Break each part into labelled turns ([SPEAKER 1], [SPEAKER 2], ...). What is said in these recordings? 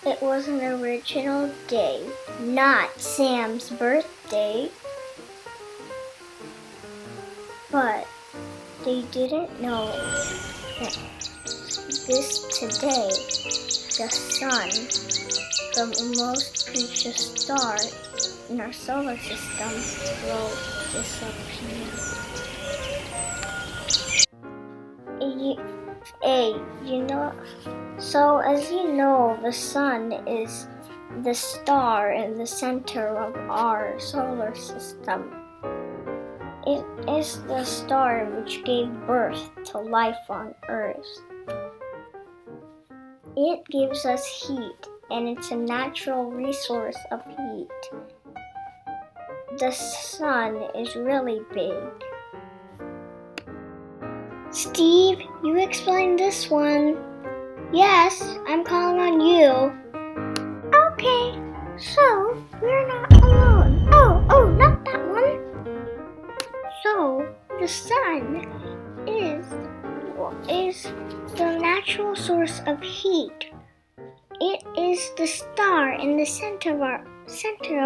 [SPEAKER 1] It was an original day, not Sam's birthday. But they didn't know that today, the sun, the most precious star in our solar system, will disappear. So as you know, the sun is the star in the center of our solar system. It is the star which gave birth to life on Earth. It gives us heat, and it's a natural resource of heat. The sun is really big. Steve, you explain this one. Yes, I'm calling on you. Okay, so we're not alone. Oh, not that one. So, the sun is the natural source of heat. It is the star in the center of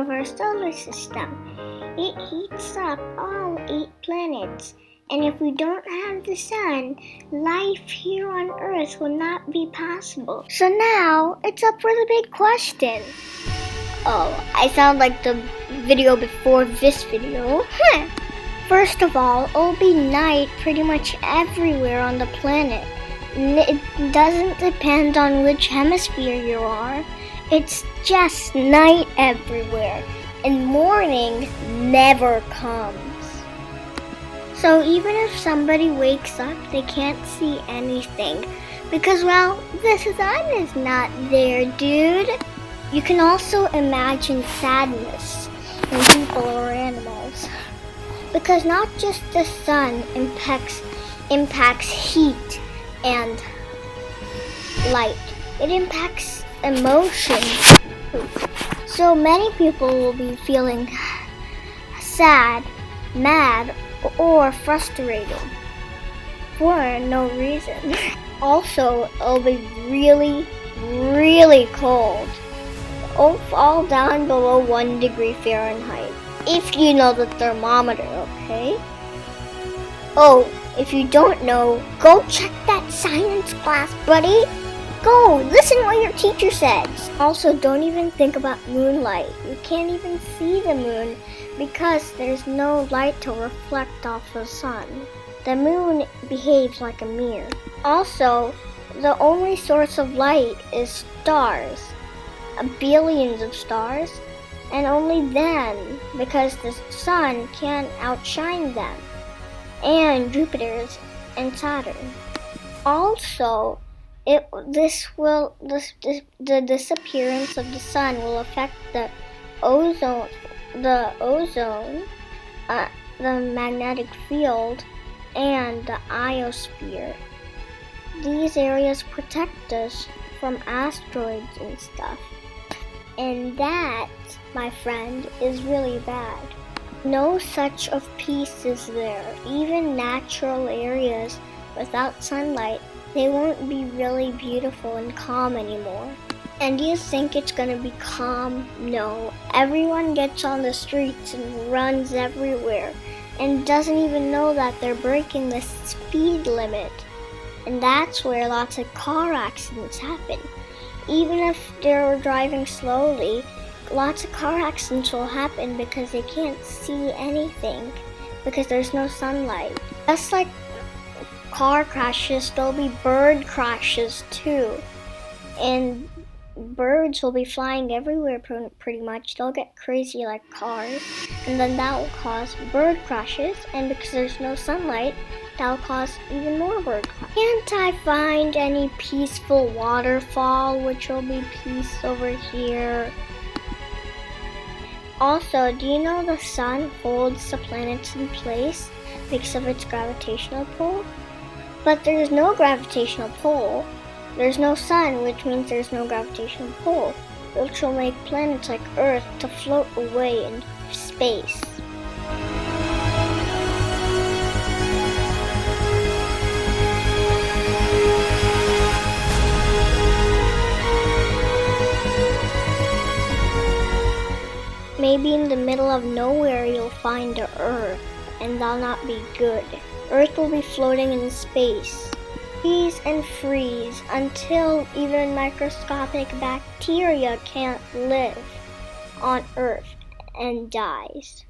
[SPEAKER 1] our solar system. It heats up all 8 planets. And if we don't have the sun, life here on Earth will not be possible. So now, it's up for the big question. Oh, I sound like the video before this video. First of all, it'll be night pretty much everywhere on the planet. It doesn't depend on which hemisphere you are. It's just night everywhere, and morning never comes. So even if somebody wakes up, they can't see anything because, well, the sun is not there, dude. You can also imagine sadness in people or animals because not just the sun impacts heat and light. It impacts emotion. So many people will be feeling sad, mad, or frustrated for no reason. Also, it'll be really, really cold. It'll fall down below 1 degree Fahrenheit. If you know the thermometer, okay? Oh, if you don't know, go check that science class, buddy. Go, listen what your teacher says. Also, don't even think about moonlight. You can't even see the moon because there's no light to reflect off the sun. The moon behaves like a mirror. Also, the only source of light is stars. Billions of stars, and only then, because the sun can't outshine them, and Jupiter and Saturn. Also, the disappearance of the sun will affect the ozone, the magnetic field, and the ionosphere. These areas protect us from asteroids and stuff. And that, my friend, is really bad. No such of peace is there. Even natural areas without sunlight, they won't be really beautiful and calm anymore. And do you think it's gonna be calm? No. Everyone gets on the streets and runs everywhere and doesn't even know that they're breaking the speed limit. And that's where lots of car accidents happen. Even if they're driving slowly, lots of car accidents will happen because they can't see anything because there's no sunlight. Just like car crashes, there'll be bird crashes too. And birds will be flying everywhere pretty much. They'll get crazy like cars, and then that will cause bird crashes, and because there's no sunlight, that will cause even more bird crashes. Can't I find any peaceful waterfall, which will be peace over here? Also, do you know the sun holds the planets in place because of its gravitational pull? But there's no gravitational pull. There's no sun, which means there's no gravitational pull, which will make planets like Earth to float away in space. middle of nowhere, you'll find the Earth, and that'll not be good. Earth will be floating in space. Freeze and freeze until even microscopic bacteria can't live on Earth and dies.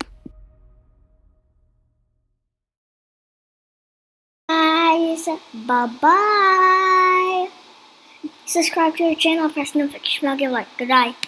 [SPEAKER 1] Guys, bye-bye. Subscribe to our channel, press the notification bell, give a like. Good night.